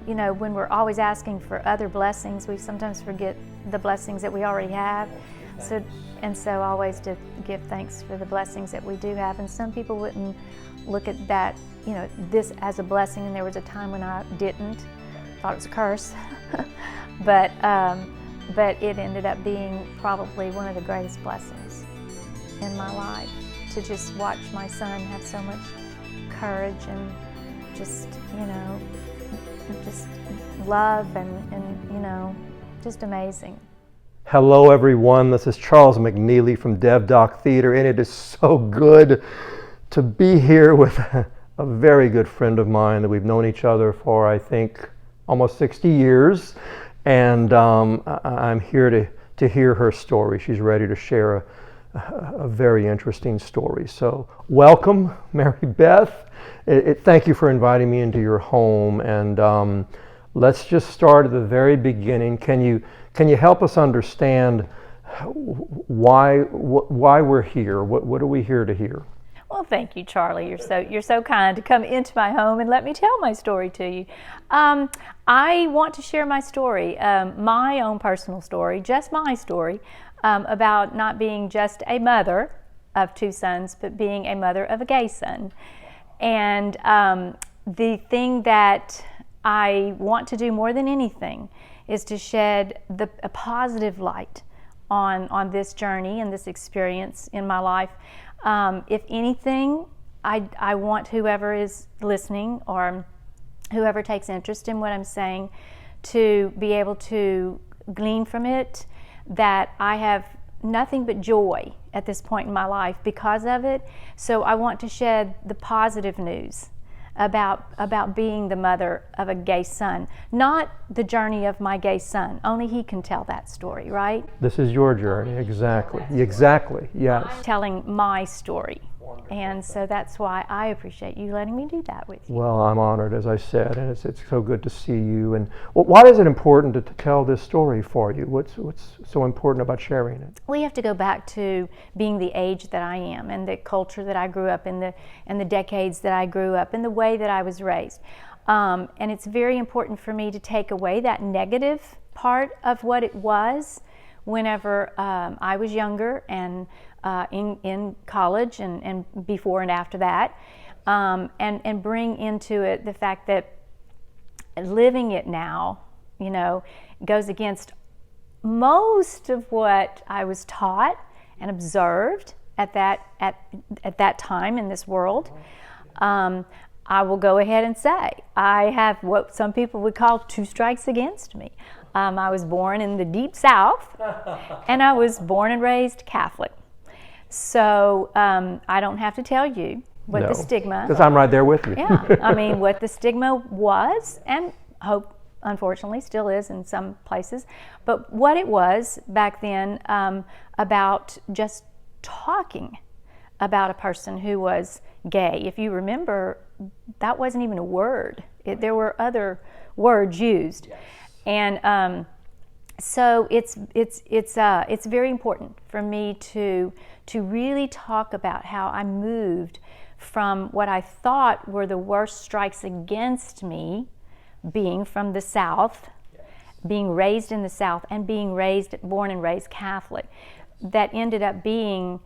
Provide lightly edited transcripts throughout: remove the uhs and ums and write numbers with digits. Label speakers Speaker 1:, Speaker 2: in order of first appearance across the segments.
Speaker 1: when we're always asking for other blessings, we sometimes forget the blessings that we already have. So always to give thanks for the blessings that we do have. And some people wouldn't look at that, this as a blessing, and there was a time when I didn't, thought it was a curse. but it ended up being probably one of the greatest blessings in my life, to just watch my son have so much courage and just love and just amazing.
Speaker 2: Hello everyone, this is Charles McNeely from DevDoc Theater, and it is so good to be here with a very good friend of mine that we've known each other for, I think, almost 60 years. And I'm here to hear her story. She's ready to share a very interesting story. So welcome, Mary Beth. Thank you for inviting me into your home. And let's just start at the very beginning. Can you help us understand why we're here? What are we here to hear?
Speaker 1: Well, thank you, Charlie. You're so kind to come into my home and let me tell my story to you. I want to share my story, my own personal story, just my story, about not being just a mother of two sons, but being a mother of a gay son. And the thing that I want to do more than anything is to shed a positive light on this journey and this experience in my life. If anything, I want whoever is listening or whoever takes interest in what I'm saying to be able to glean from it that I have nothing but joy at this point in my life because of it. So I want to shed the positive news about being the mother of a gay son, not the journey of my gay son. Only he can tell that story, right?
Speaker 2: This is your journey, exactly, yes.
Speaker 1: I'm telling my story, and so that's why I appreciate you letting me do that with you.
Speaker 2: Well, I'm honored, as I said, and it's so good to see you. And why is it important to tell this story for you? What's so important about sharing it?
Speaker 1: We have to go back to being the age that I am, and the culture that I grew up in, and the decades that I grew up, and the way that I was raised. And it's very important for me to take away that negative part of what it was whenever I was younger and in college and before and after that, and bring into it the fact that living it now, goes against most of what I was taught and observed at that time in this world. I will go ahead and say I have what some people would call 2 strikes against me. I was born in the Deep South, and I was born and raised Catholic. So I don't have to tell you what the stigma...
Speaker 2: Because I'm right there with you.
Speaker 1: Yeah, I mean, what the stigma was, and hope, unfortunately, still is in some places, but what it was back then about just talking about a person who was gay. If you remember, that wasn't even a word. There were other words used. Yes. And so it's very important for me to really talk about how I moved from what I thought were the worst strikes against me, being from the South, being raised in the South, and being born and raised Catholic, that ended up being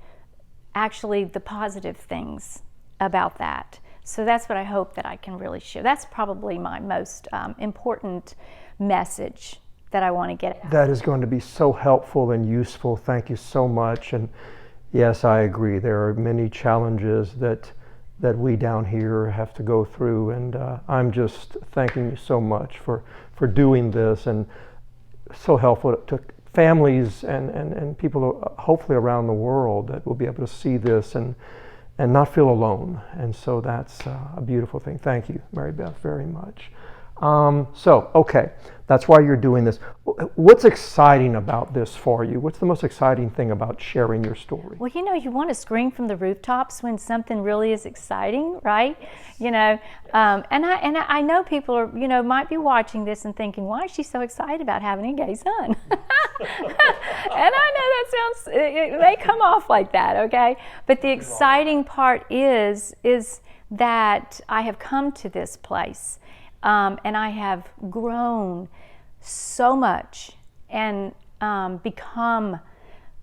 Speaker 1: actually the positive things about that. So that's what I hope that I can really share. That's probably my most important message that I want to get out.
Speaker 2: That is going to be so helpful and useful. Thank you so much. And yes, I agree. There are many challenges that we down here have to go through, and I'm just thanking you so much for doing this, and so helpful to families and people hopefully around the world that will be able to see this and not feel alone. And so that's a beautiful thing. Thank you, Mary Beth, very much. Okay, that's why you're doing this. What's exciting about this for you? What's the most exciting thing about sharing your story?
Speaker 1: Well, you want to scream from the rooftops when something really is exciting, right? And I know people are, might be watching this and thinking, why is she so excited about having a gay son? And I know that sounds, it may come off like that, okay? But the exciting part is that I have come to this place And I have grown so much and become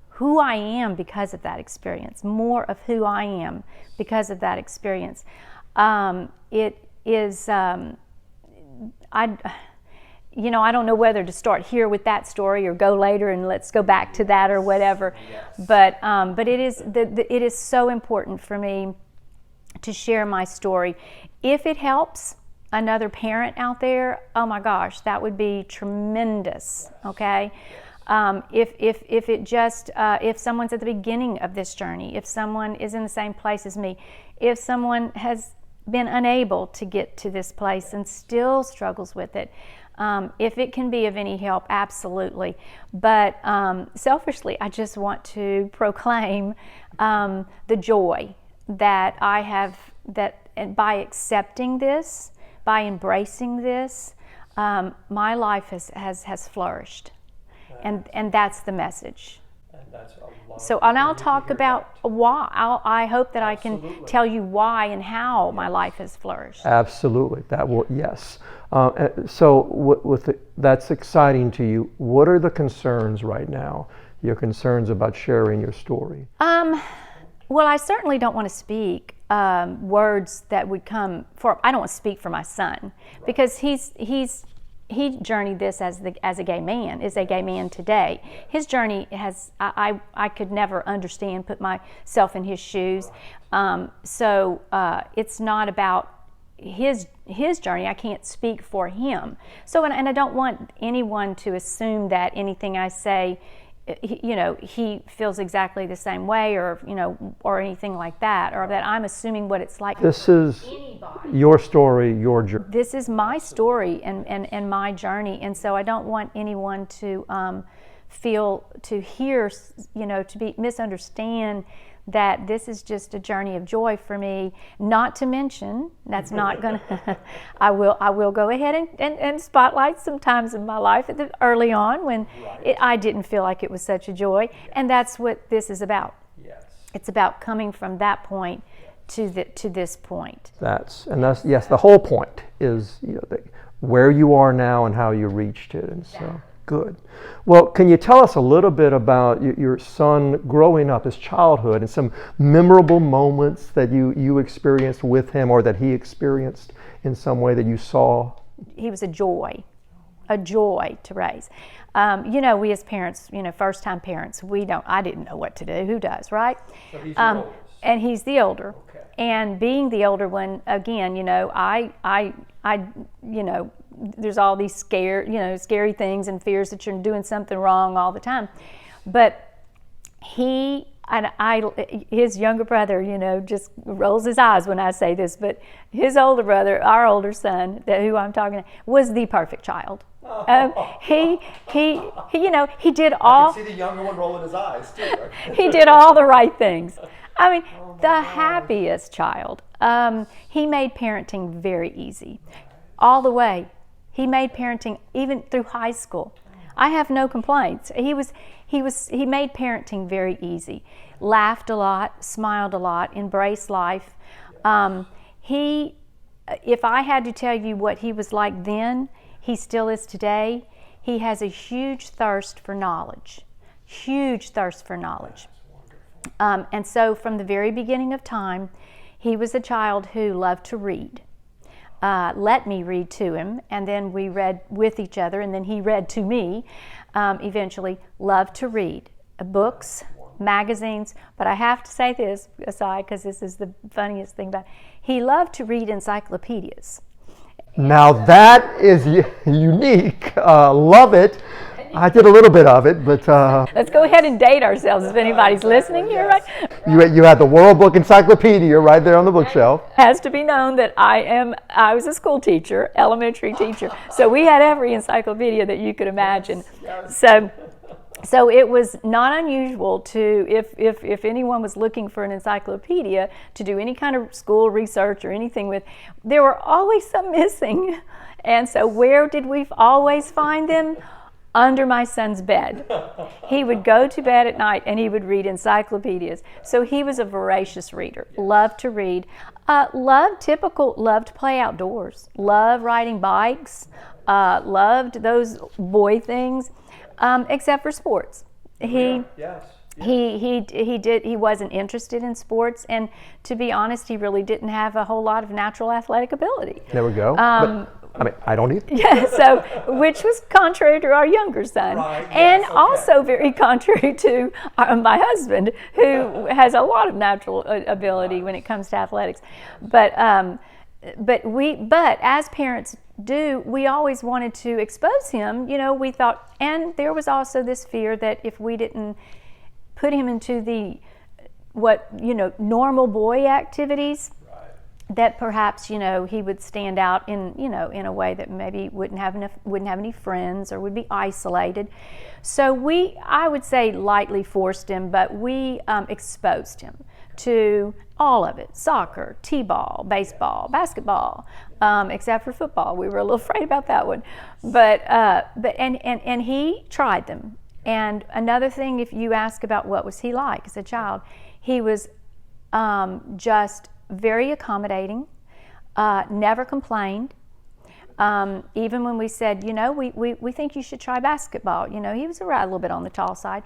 Speaker 1: who I am because of that experience, more of who I am because of that experience. It is, I don't know whether to start here with that story or go later and let's go back to that or whatever. Yes. But it is so important for me to share my story. If it helps another parent out there, oh my gosh, that would be tremendous. Okay. If someone's at the beginning of this journey, if someone is in the same place as me, if someone has been unable to get to this place and still struggles with it, if it can be of any help, absolutely. But selfishly, I just want to proclaim the joy that I have, that by accepting this, by embracing this, my life has flourished. And that's the message. And that's and I'll talk about why. I hope that Absolutely. I can tell you why and how my life has flourished.
Speaker 2: Absolutely. That will, yes. So that's exciting to you. What are the concerns right now? Your concerns about sharing your story?
Speaker 1: Well, I certainly don't want to speak words that would come for. I don't want to speak for my son because he journeyed this as a gay man, is a gay man today. His journey I could never understand, put myself in his shoes. So it's not about his journey. I can't speak for him. So, and I don't want anyone to assume that anything I say, he feels exactly the same way or anything like that, or that I'm assuming what it's like.
Speaker 2: This is your story, your journey.
Speaker 1: This is my story and my journey, and so I don't want anyone to misunderstand that this is just a journey of joy for me. Not to mention, that's not gonna, I will go ahead and spotlight some times in my life early on when I didn't feel like it was such a joy. And that's what this is about. Yes. It's about coming from that point to this point.
Speaker 2: That's yes, the whole point is where you are now and how you reached it. And so good. Well, can you tell us a little bit about your son growing up, his childhood, and some memorable moments that you experienced with him or that he experienced in some way that you saw?
Speaker 1: He was a joy to raise. We as parents, first-time parents, I didn't know what to do. Who does, right?
Speaker 2: So he's the oldest.
Speaker 1: And he's the older.
Speaker 2: Okay.
Speaker 1: And being the older one, again, there's all these scary things and fears that you're doing something wrong all the time. But his younger brother, just rolls his eyes when I say this, but his older brother, our older son, who I'm talking to, was the perfect child. He did all.
Speaker 2: I can see the younger one rolling his eyes too. Right?
Speaker 1: He did all the right things. I mean, the happiest child. He made parenting very easy, all the way. He made parenting even through high school. I have no complaints. He made parenting very easy. Laughed a lot, smiled a lot, embraced life. If I had to tell you what he was like then, he still is today. He has a huge thirst for knowledge. Huge thirst for knowledge. And so from the very beginning of time, he was a child who loved to read. Let me read to him, and then we read with each other, and then he read to me. Eventually, loved to read books, magazines, but I have to say this aside because this is the funniest thing about it. He loved to read encyclopedias.
Speaker 2: Now that is unique. Love it. I did a little bit of it, but
Speaker 1: let's go ahead and date ourselves if anybody's listening here, right?
Speaker 2: You had the World Book Encyclopedia right there on the bookshelf.
Speaker 1: Has to be known that I was a school teacher, elementary teacher, so we had every encyclopedia that you could imagine. So it was not unusual to, if anyone was looking for an encyclopedia to do any kind of school research or anything with, there were always some missing. And so where did we always find them? Under my son's bed. He would go to bed at night and he would read encyclopedias. So he was a voracious reader, loved to read. Loved to play outdoors, loved riding bikes, loved those boy things, except for sports.
Speaker 2: Yes.
Speaker 1: He wasn't interested in sports, and to be honest, he really didn't have a whole lot of natural athletic ability.
Speaker 2: There we go. I don't either.
Speaker 1: Yeah, so which was contrary to our younger son, and also very contrary to my husband, who has a lot of natural ability when it comes to athletics. But as parents do, we always wanted to expose him. We thought, and there was also this fear that if we didn't put him into the normal boy activities, that perhaps he would stand out in a way that maybe wouldn't have any friends or would be isolated. So I would say lightly forced him, but we exposed him to all of it: soccer, t-ball, baseball, basketball, except for football. We were a little afraid about that one, but he tried them. And another thing, if you ask about what was he like as a child, he was just very accommodating, never complained. Even when we said, we think you should try basketball, he was a little bit on the tall side.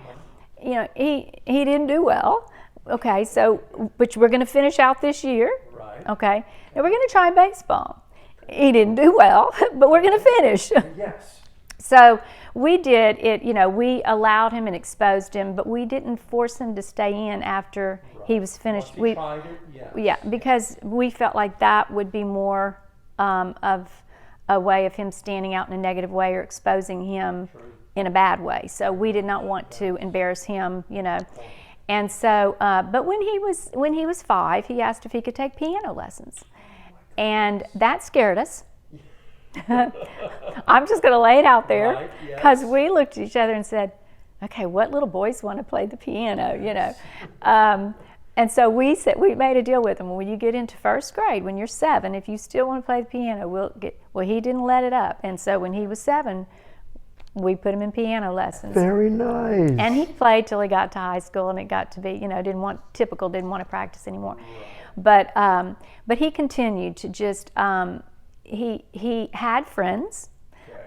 Speaker 1: He didn't do well. Okay, but we're going to finish out this year.
Speaker 2: Right.
Speaker 1: Okay, now we're going to try baseball. He didn't do well, but we're going to finish.
Speaker 2: Yes.
Speaker 1: So we did it, we allowed him and exposed him, but we didn't force him to stay in after he was finished.
Speaker 2: Once he tried it, yes.
Speaker 1: Yeah, because we felt like that would be more of a way of him standing out in a negative way or exposing him in a bad way. So we did not want to embarrass him, And so, but when he was 5, he asked if he could take piano lessons, and that scared us. I'm just going to lay it out there, because we looked at each other and said, "Okay, what little boys want to play the piano?" And so we made a deal with him. When you get into first grade, when you're 7, if you still want to play the piano, well, he didn't let it up, and so when he was 7. We put him in piano lessons.
Speaker 2: Very nice.
Speaker 1: And he played till he got to high school, and it got to be, didn't want to practice anymore. But he continued to just, he had friends.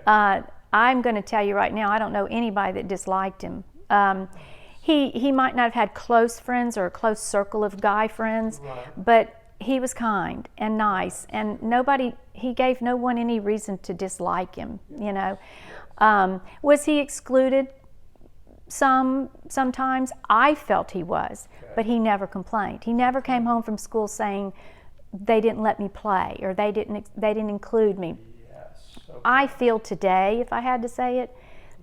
Speaker 1: I'm going to tell you right now, I don't know anybody that disliked him. He might not have had close friends or a close circle of guy friends, but he was kind and nice, and he gave no one any reason to dislike him, Was he excluded sometimes? I felt he was, but he never complained. He never came home from school saying they didn't let me play or they didn't include me.
Speaker 2: Yes. Okay.
Speaker 1: I feel today, if I had to say it,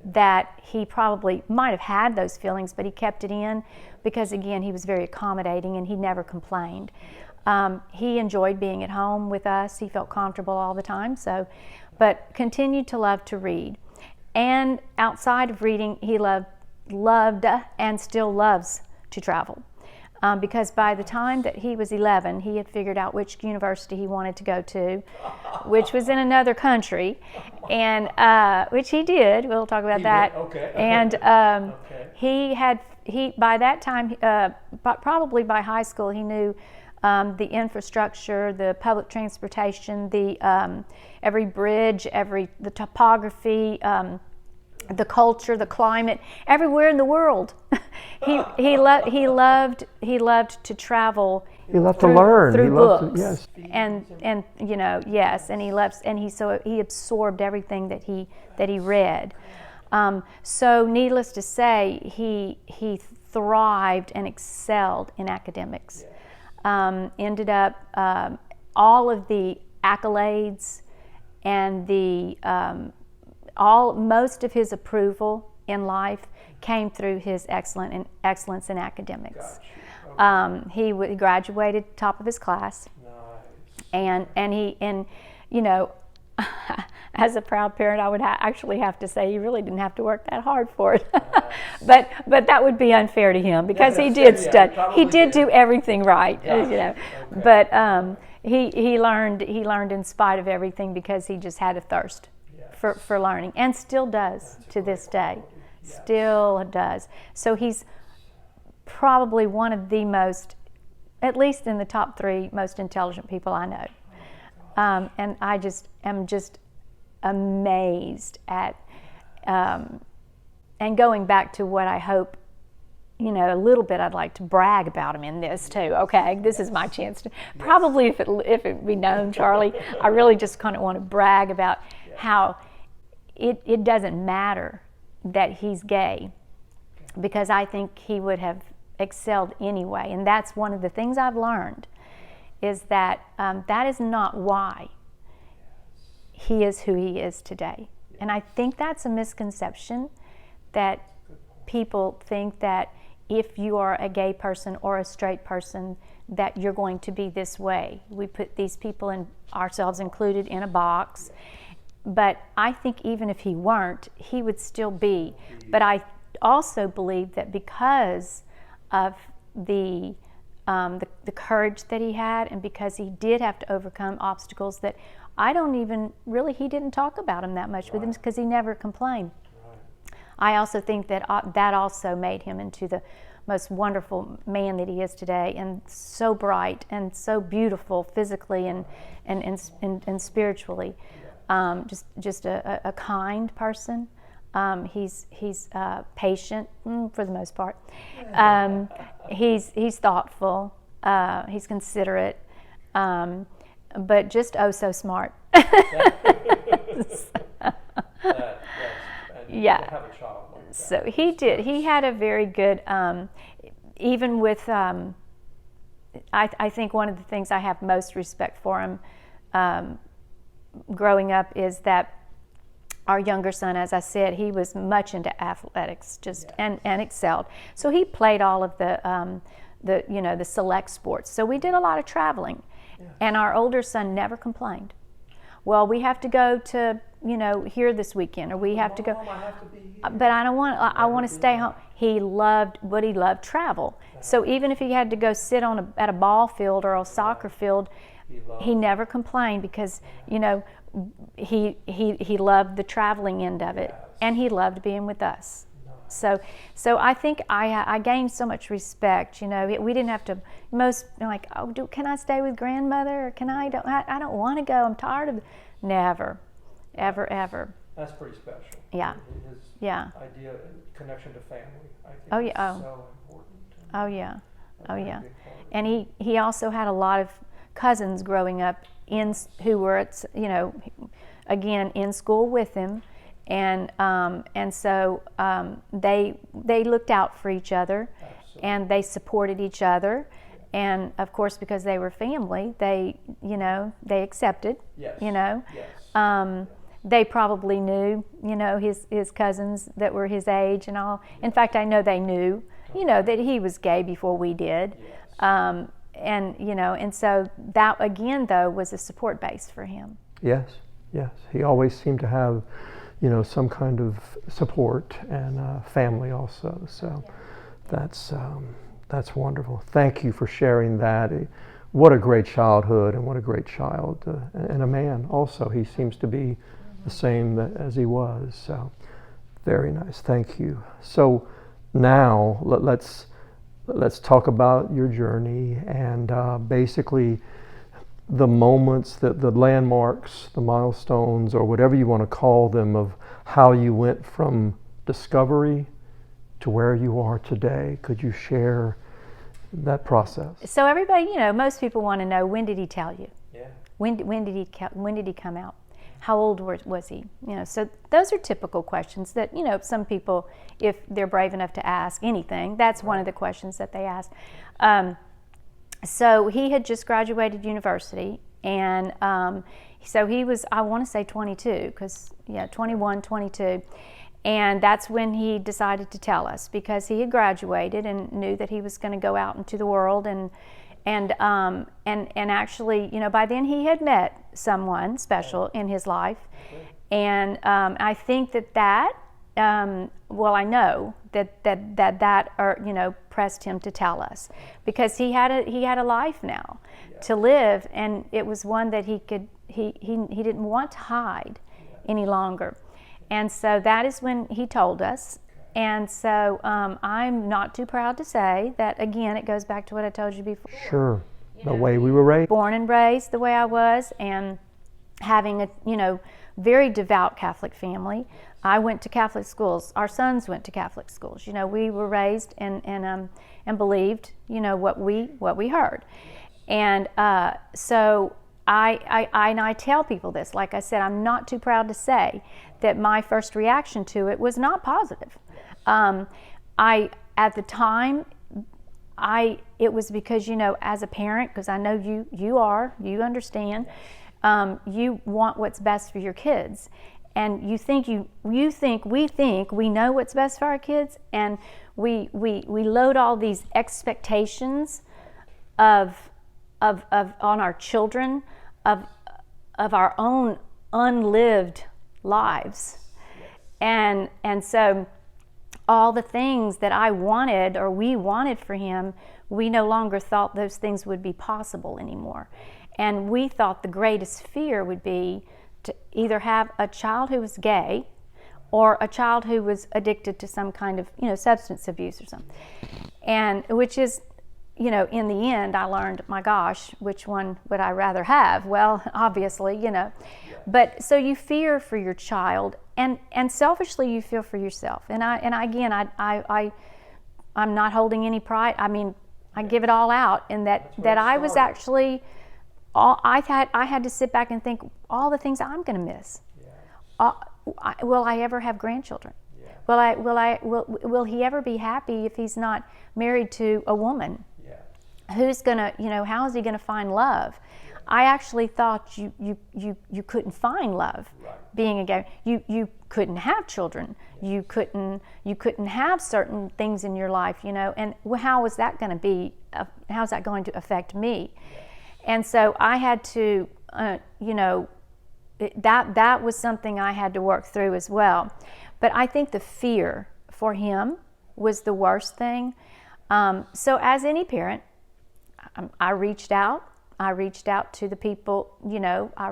Speaker 1: that he probably might have had those feelings, but he kept it in because, again, he was very accommodating and he never complained. He enjoyed being at home with us. He felt comfortable all the time, but continued to love to read. And outside of reading, he loved and still loves to travel. Because by the time that he was 11, he had figured out which university he wanted to go to, which was in another country, and which he did. We'll talk about that.
Speaker 2: Okay.
Speaker 1: And
Speaker 2: Okay.
Speaker 1: he by that time, probably by high school, he knew the infrastructure, the public transportation, every bridge, the topography, the culture, the climate, everywhere in the world. He loved to travel.
Speaker 2: He loved to learn.
Speaker 1: Through
Speaker 2: he
Speaker 1: books.
Speaker 2: Loved to, yes.
Speaker 1: And yes, and he absorbed everything that he read. So needless to say, he thrived and excelled in academics. Ended up all of the accolades and most of his approval in life came through his excellence in academics.
Speaker 2: Gotcha. Okay.
Speaker 1: He graduated top of his class.
Speaker 2: Nice.
Speaker 1: And as a proud parent, I would actually have to say he really didn't have to work that hard for it. but that would be unfair to him because he did study. He did do everything right,
Speaker 2: Okay.
Speaker 1: But he learned in spite of everything because he just had a thirst for learning, and still does to this day.
Speaker 2: Yes.
Speaker 1: Still does. So he's probably one of the most at least in the top 3 most intelligent people I know. And I just am just amazed at, and going back to what I hope, you know, a little bit, I'd like to brag about him in this too. Okay, this is my chance to, probably if it be known, Charlie, I really just kind of want to brag about how it doesn't matter that he's gay, because I think he would have excelled anyway. And that's one of the things I've learned, is that that is not why he is who he is today. And I think that's a misconception, that people think that if you are a gay person or a straight person, that you're going to be this way. We put these people, in ourselves included, in a box. But I think even if he weren't, he would still be. But I also believe that because of the courage that he had, and because he did have to overcome obstacles that I don't even really, he didn't talk about them that much with him, because he never complained. I also think that that also made him into the most wonderful man that he is today, and so bright and so beautiful physically and spiritually. Just a kind person. He's patient for the most part. He's thoughtful. He's considerate, but just oh so smart. Yeah. So he did. He had a very good, even with, I think one of the things I have most respect for him growing up is that our younger son, as I said, he was much into athletics, and excelled. So he played all of the select sports. So we did a lot of traveling, and our older son never complained. Well, we have to go to, here this weekend, or we have to go. But I don't want. I want to stay home. He loved travel. So even if he had to go sit at a ball field or a soccer field, he never complained, because he loved the traveling end of it, and he loved being with us. So I think I gained so much respect. We didn't have to. Most like, oh, can I stay with grandmother, or can I don't want to go. I'm tired of. Never, ever.
Speaker 2: That's pretty special.
Speaker 1: Yeah.
Speaker 2: His idea of connection to family, I think, is so important.
Speaker 1: Oh yeah. Oh yeah. And he also had a lot of cousins growing up who were at, again in school with him, and so they looked out for each other. Absolutely. And they supported each other, and of course, because they were family, they accepted. Yes. Yes. They probably knew, his cousins that were his age and all. In fact, I know they knew, that he was gay before we did. Yes. And so that, again, though, was a support base for him.
Speaker 2: Yes. He always seemed to have, some kind of support, and family also. So that's wonderful. Thank you for sharing that. What a great childhood, and what a great child, and a man also. He seems to be the same as he was. So very nice. Thank you. So now let's talk about your journey, and basically the moments, the landmarks, the milestones, or whatever you want to call them, of how you went from discovery to where you are today. Could you share that process?
Speaker 1: So everybody, most people want to know, when did he tell you? Yeah. When did he come out? How old was he? So those are typical questions that, some people, if they're brave enough to ask anything, that's one of the questions that they ask. So he had just graduated university, and so he was, I want to say 22, 21, 22. And that's when he decided to tell us, because he had graduated and knew that he was going to go out into the world, and actually, by then he had met someone special in his life, and I think that I know that pressed him to tell us, because he had a life now to live, and it was one that he didn't want to hide any longer. And so that is when he told us, And so I'm not too proud to say that, again, it goes back to what I told you before.
Speaker 2: Sure. The way we were raised.
Speaker 1: Born and raised the way I was, and having a very devout Catholic family. I went to Catholic schools. Our sons went to Catholic schools. We were raised and believed what we heard. And so I tell people this. Like I said, I'm not too proud to say that my first reaction to it was not positive. At the time, it was because, as a parent, because I know you understand, you want what's best for your kids, and we think we know what's best for our kids, and we load all these expectations of on our children of our own unlived lives, and so all the things that I wanted or we wanted for him, we no longer thought those things would be possible anymore. And we thought the greatest fear would be to either have a child who was gay or a child who was addicted to some kind of, substance abuse or something. And which is, in the end, I learned, my gosh, which one would I rather have? Well, obviously, But so you fear for your child, and selfishly you feel for yourself. And I'm not holding any pride. I mean, I give it all out in that I was actually I had to sit back and think all the things I'm going to miss. Yeah. Will I ever have grandchildren? Yeah. Will he ever be happy if he's not married to a woman? Yeah. Who's gonna, how is he going to find love? I actually thought you couldn't find love being a gay. You couldn't have children. You couldn't have certain things in your life, and how was that going to be? How's that going to affect me? And so I had to, that was something I had to work through as well. But I think the fear for him was the worst thing. So as any parent, I reached out. I reached out to the people, I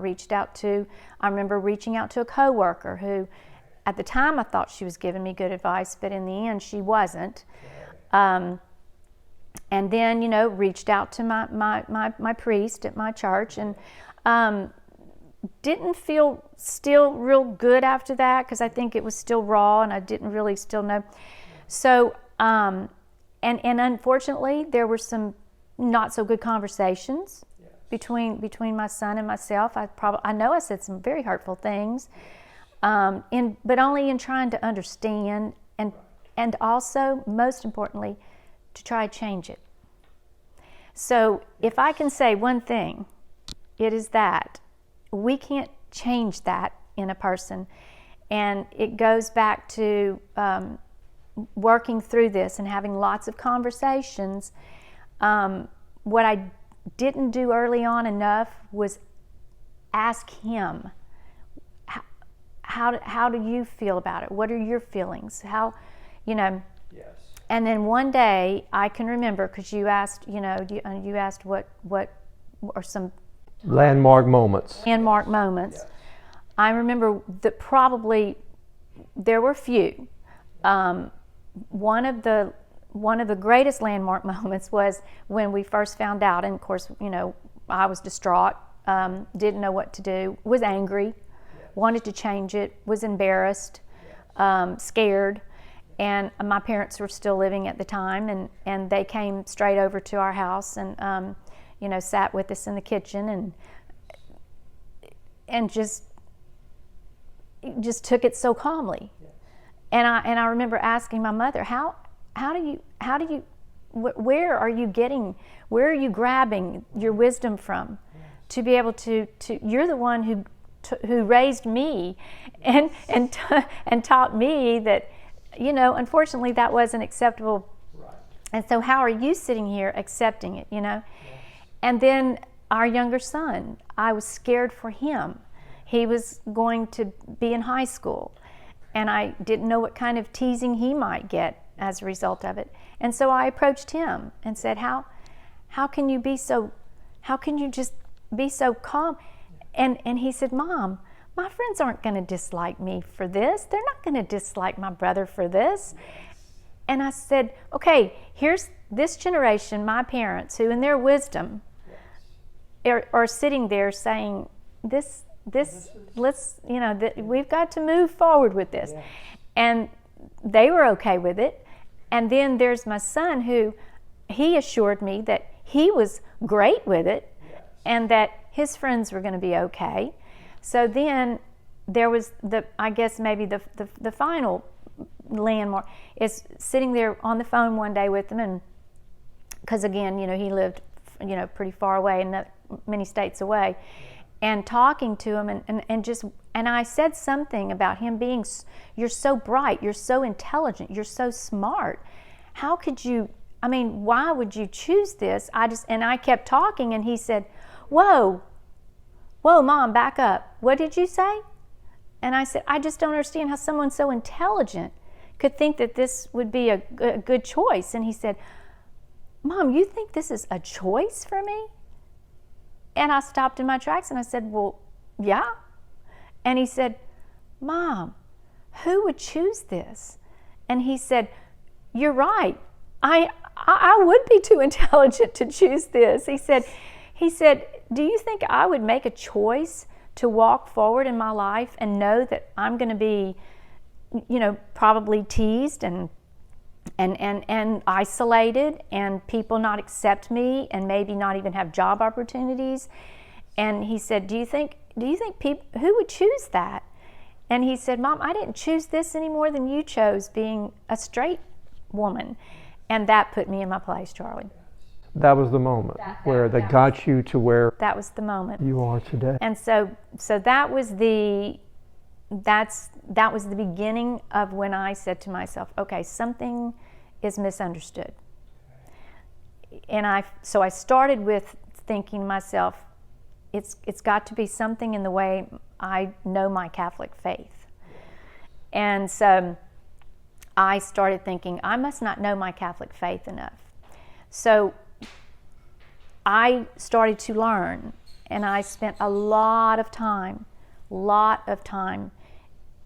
Speaker 1: remember reaching out to a coworker who, at the time, I thought she was giving me good advice, but in the end, she wasn't. And then, reached out to my priest at my church, and didn't feel still real good after that, because I think it was still raw and I didn't really still know. So, and unfortunately, there were some not so good conversations between my son and myself. I know I said some very hurtful things, but only in trying to understand, and also, most importantly, to try to change it. So if I can say one thing, it is that we can't change that in a person, and it goes back to working through this and having lots of conversations. What I didn't do early on enough was ask him, how do you feel about it? What are your feelings? How, Yes. And then one day I can remember, because you asked, you asked what are some
Speaker 2: landmark moments.
Speaker 1: Yes. I remember that probably there were few. One of the greatest landmark moments was when we first found out, and of course, I was distraught, didn't know what to do, was angry, wanted to change it, was embarrassed, scared, and my parents were still living at the time, and they came straight over to our house and sat with us in the kitchen and just took it so calmly. And I remember asking my mother, where are you grabbing your wisdom from to be able to you're the one who raised me and taught me that, unfortunately that wasn't acceptable. Right. And so how are you sitting here accepting it, Yeah. And then our younger son, I was scared for him. He was going to be in high school, and I didn't know what kind of teasing he might get as a result of it. And so I approached him and said, how can you just be so calm? And he said, Mom, my friends aren't going to dislike me for this. They're not going to dislike my brother for this. And I said, okay, here's this generation, my parents, who in their wisdom are sitting there saying, this let's, we've got to move forward with this. Yes. And they were okay with it. And then there's my son, who he assured me that he was great with it. Yes. And that his friends were going to be okay. So then there was I guess maybe the final landmark is sitting there on the phone one day with him, and because again, he lived, pretty far away and not many states away, and talking to him, and I said something about him being, you're so bright, you're so intelligent, you're so smart. How could you? Why would you choose this? And I kept talking, and he said, "Whoa, Mom, back up. What did you say?" And I said, "I just don't understand how someone so intelligent could think that this would be a good choice." And he said, "Mom, you think this is a choice for me?" And I stopped in my tracks and I said, "Well, yeah." And he said, "Mom, who would choose this?" And he said, "You're right. I would be too intelligent to choose this." He said, "Do you think I would make a choice to walk forward in my life and know that I'm going to be, probably teased and isolated, and people not accept me, and maybe not even have job opportunities?" And he said, "Do you think people, who would choose that?" And he said, "Mom, I didn't choose this any more than you chose being a straight woman." And that put me in my place, Charlie.
Speaker 2: That was the moment that got you to where
Speaker 1: that was the moment
Speaker 2: you are today.
Speaker 1: And so that was the beginning of when I said to myself, okay, something is misunderstood. And I started with thinking to myself, it's got to be something in the way I know my Catholic faith. And so I started thinking, I must not know my Catholic faith enough. So I started to learn, and I spent a lot of time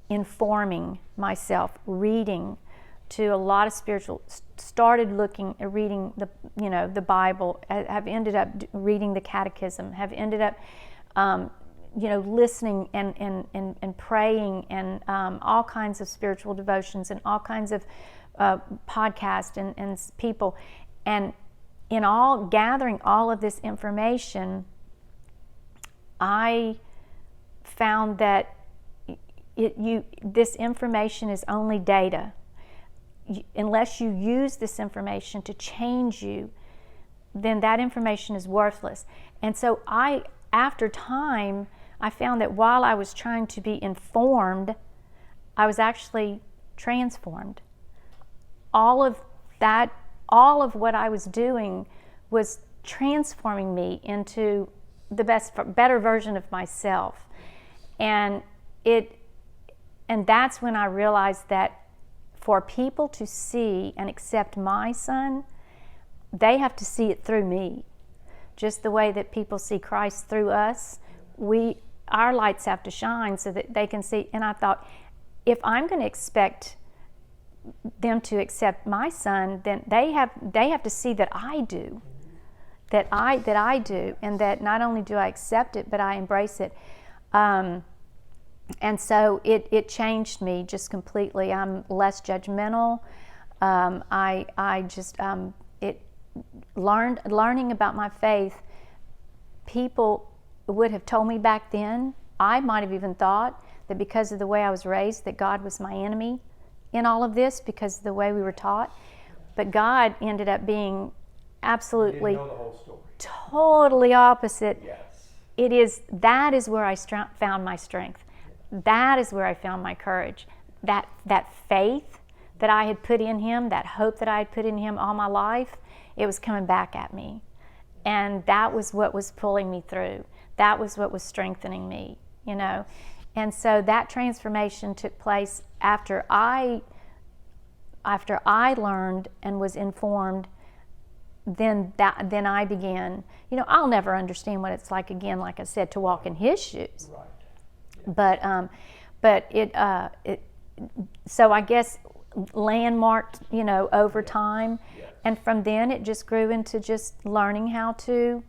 Speaker 1: informing myself, reading to a lot of spiritual, started reading the Bible, have ended up reading the Catechism, have ended up listening and praying, and all kinds of spiritual devotions, and all kinds of podcasts and people. And in all gathering all of this information, I found that this information is only data. Unless you use this information to change you, then that information is worthless. And so after time, I found that while I was trying to be informed, I was actually transformed. All of what I was doing was transforming me into the better version of myself. And that's when I realized that for people to see and accept my son, they have to see it through me. Just the way that people see Christ through us, our lights have to shine so that they can see. And I thought, if I'm going to expect them to accept my son, then they have to see that I do, that I do, and that not only do I accept it, but I embrace it. And so it changed me just completely. I'm less judgmental. Learning about my faith, people would have told me back then, I might have even thought that because of the way I was raised, that God was my enemy in all of this, because of the way we were taught. But God ended up being absolutely,
Speaker 2: you didn't know the whole story.
Speaker 1: Totally opposite.
Speaker 2: Yes.
Speaker 1: That is where I found my strength. That is where I found my courage. That faith that I had put in him, that hope that I had put in him all my life, it was coming back at me. And that was what was pulling me through. That was what was strengthening me, And so that transformation took place after I learned and was informed. Then I began. I'll never understand what it's like again, like I said, to walk in his shoes.
Speaker 2: Right. Yeah.
Speaker 1: But it so I guess landmarked, over time, and from then it just grew into just learning how to,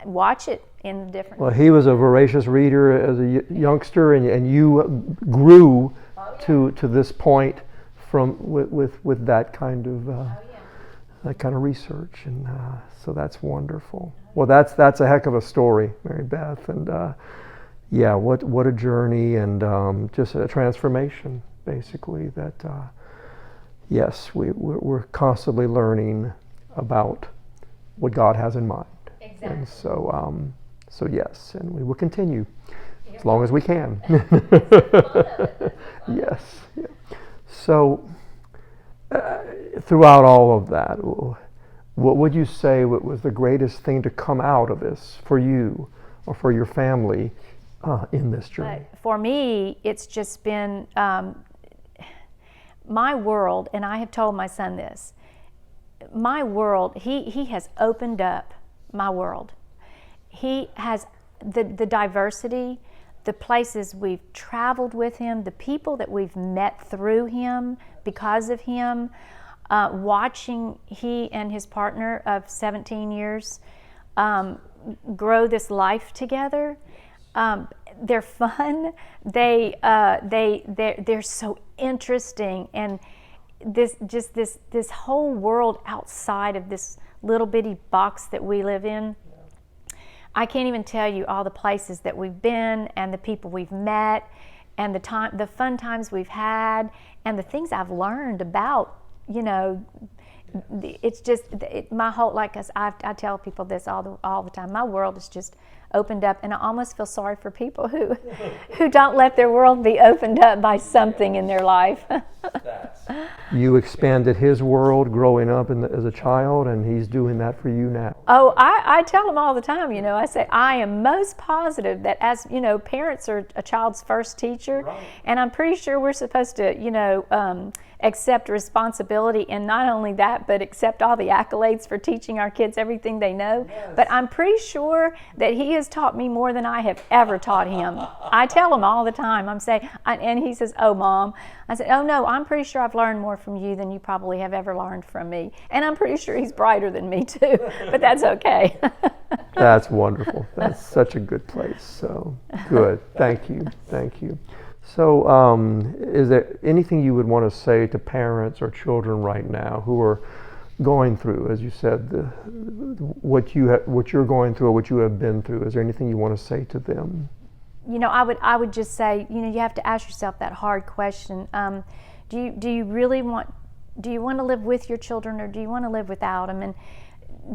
Speaker 1: watch it in different.
Speaker 2: Well, he was a voracious reader as a youngster, and you grew to this point from with that kind of research, and so that's wonderful. Well, that's a heck of a story, Mary Beth, and what a journey, and just a transformation, basically. That yes, we're constantly learning about what God has in mind.
Speaker 1: Exactly.
Speaker 2: And so yes, and we will continue as long as we can. Yes. Yeah. So throughout all of that, what would you say was the greatest thing to come out of this for you or for your family in this journey?
Speaker 1: For me, it's just been my world, and I have told my son this. My world, he has opened up my world. He has the diversity, the places we've traveled with him, the people that we've met through him, because of him, watching he and his partner of 17 years grow this life together. They're fun. They're so interesting, and this whole world outside of this little bitty box that we live in. I can't even tell you all the places that we've been, and the people we've met, and the fun times we've had, and the things I've learned about. It's just my whole, like I tell people this all the time. My world is just opened up, and I almost feel sorry for people who don't let their world be opened up by something in their life.
Speaker 2: You expanded his world growing up as a child, and he's doing that for you now.
Speaker 1: Oh, I tell them all the time, I say, I am most positive that as, parents are a child's first teacher, right. And I'm pretty sure we're supposed to, accept responsibility, and not only that, but accept all the accolades for teaching our kids everything they know. Yes. But I'm pretty sure that he has taught me more than I have ever taught him. I tell him all the time, and he says, "Oh, Mom." I said, "Oh, no, I'm pretty sure I've learned more from you than you probably have ever learned from me. And I'm pretty sure he's brighter than me too, but that's okay."
Speaker 2: That's wonderful. That's such a good place. So good. Thank you. Thank you. So is there anything you would want to say to parents or children right now who are going through, as you said, what you're going through or what you have been through? Is there anything you want to say to them?
Speaker 1: I would just say, you have to ask yourself that hard question. Do you really want to live with your children, or do you want to live without them? And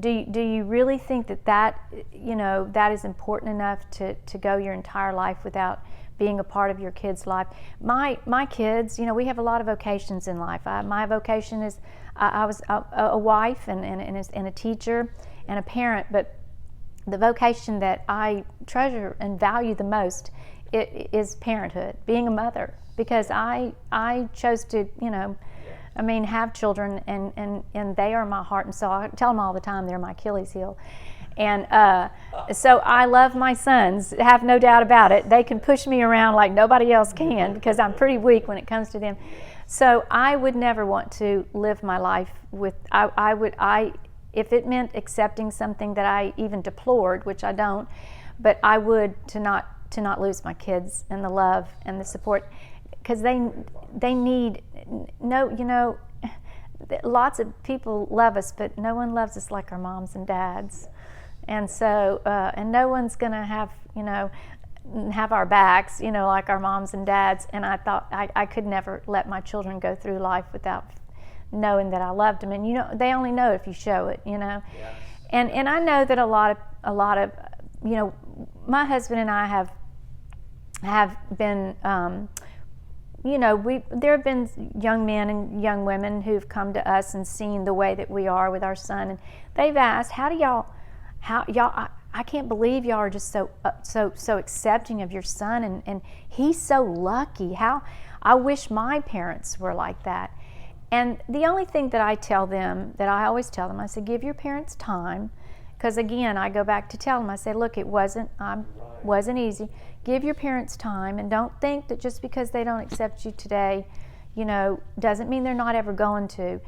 Speaker 1: do you really think that is important enough to go your entire life without being a part of your kids' life? My kids, we have a lot of vocations in life. My vocation is I was a wife and a teacher and a parent, but the vocation that I treasure and value the most is parenthood, being a mother, because I chose to, have children, and they are my heart and soul. I tell them all the time they're my Achilles heel. And so I love my sons, have no doubt about it. They can push me around like nobody else can, because I'm pretty weak when it comes to them. So I would never want to live my life with, if it meant accepting something that I even deplored, which I don't, but I would to not lose my kids and the love and the support, because they need, lots of people love us, but no one loves us like our moms and dads. And so, and no one's going to have our backs, like our moms and dads. And I thought I could never let my children go through life without knowing that I loved them. And they only know if you show it, Yes. And I know that a lot of my husband and I have been there have been young men and young women who've come to us and seen the way that we are with our son, and they've asked, how y'all, I can't believe y'all are just so accepting of your son, and he's so lucky. How I wish my parents were like that. And the only thing that I tell them, that I always tell them, I said, give your parents time, Because again, I go back to tell them, I say, look, it wasn't easy. Give your parents time, and don't think that just because they don't accept you today, doesn't mean they're not ever going to.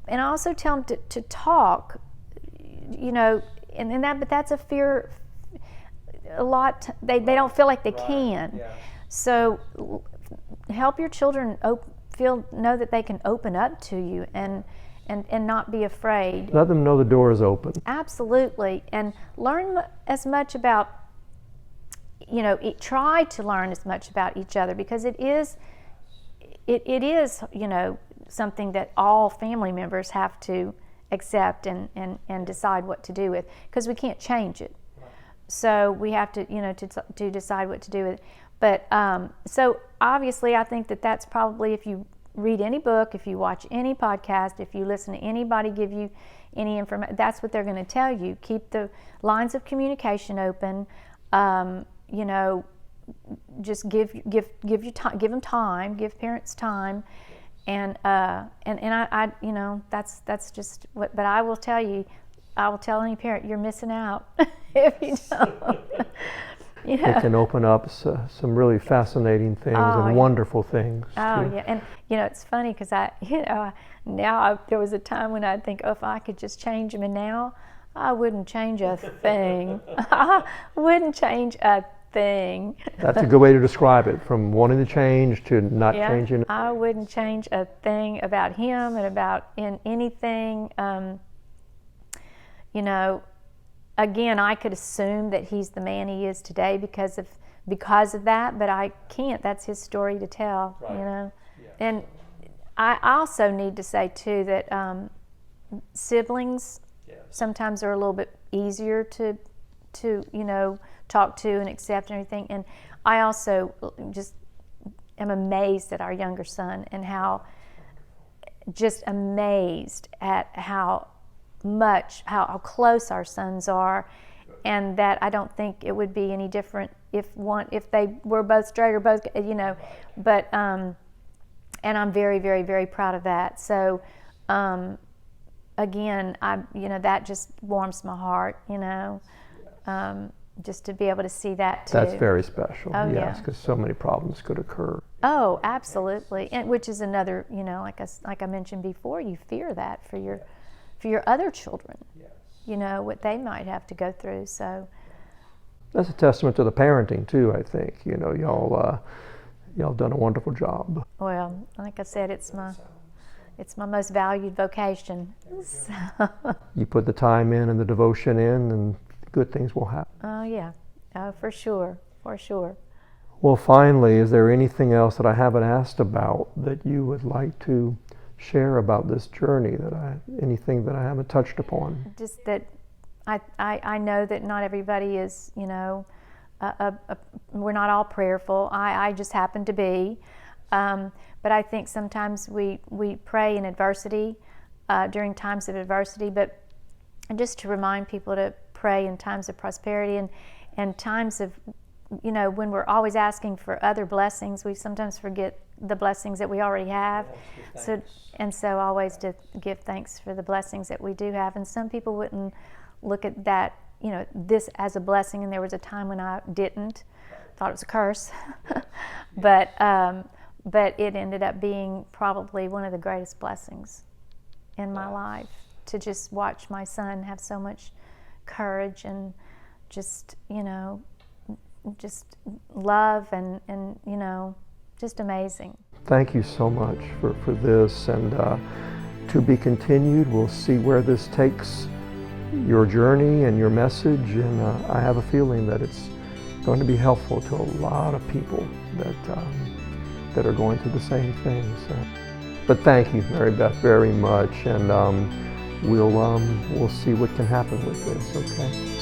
Speaker 1: And I also tell them to talk, but that's a fear. A lot, they don't feel like they can. Yeah. So help your children know that they can open up to you and not be afraid.
Speaker 2: Let them know the door is open.
Speaker 1: Absolutely. And learn as much about, try to learn as much about each other, because it is, something that all family members have to accept and decide what to do with, because we can't change it. So we have to, to decide what to do with it. But so obviously, I think that that's probably, if you read any book, if you watch any podcast, if you listen to anybody give you any information, that's what they're going to tell you. Keep the lines of communication open. Just give them time, give parents time, and I that's just what. But I will tell you. I will tell any parent, you're missing out if you don't.
Speaker 2: It can open up some really fascinating things and wonderful things.
Speaker 1: Oh,
Speaker 2: too.
Speaker 1: yeah. And, it's funny because there was a time when I'd think, if I could just change them, and now I wouldn't change a thing. I wouldn't change a thing.
Speaker 2: That's a good way to describe it, from wanting to change to not changing.
Speaker 1: I wouldn't change a thing about him and about anything. Again, I could assume that he's the man he is today because of that, but I can't. That's his story to tell,
Speaker 2: right.
Speaker 1: Yeah. And I also need to say too that siblings sometimes are a little bit easier to talk to and accept and everything. And I also just am amazed at our younger son, and how amazed at how close our sons are, and that I don't think it would be any different if they were both straight or both, but and I'm very, very, very proud of that. So again, that just warms my heart, just to be able to see that too.
Speaker 2: That's very special.
Speaker 1: Oh,
Speaker 2: yes, because so many problems could occur.
Speaker 1: Oh, absolutely. And which is another, like I mentioned before, you fear that for your other children, what they might have to go through. So
Speaker 2: that's a testament to the parenting too, I think. Y'all done a wonderful job.
Speaker 1: Well, like I said, it's my most valued vocation. So.
Speaker 2: You put the time in and the devotion in, and good things will happen.
Speaker 1: Oh yeah, for sure.
Speaker 2: Well, finally, is there anything else that I haven't asked about that you would like to share about this journey, anything that I haven't touched upon?
Speaker 1: Just that I know that not everybody is, we're not all prayerful. I just happen to be. But I think sometimes we pray in adversity, during times of adversity, but just to remind people to pray in times of prosperity and times of, when we're always asking for other blessings, we sometimes forget the blessings that we already have. So always to give thanks for the blessings that we do have. And some people wouldn't look at that, this as a blessing, and there was a time when I didn't, thought it was a curse. But it ended up being probably one of the greatest blessings in my life, to just watch my son have so much courage and just love and just amazing.
Speaker 2: Thank you so much for this, and to be continued. We'll see where this takes your journey and your message, and I have a feeling that it's going to be helpful to a lot of people that are going through the same things. But thank you, Mary Beth, very much, and we'll see what can happen with this. Okay.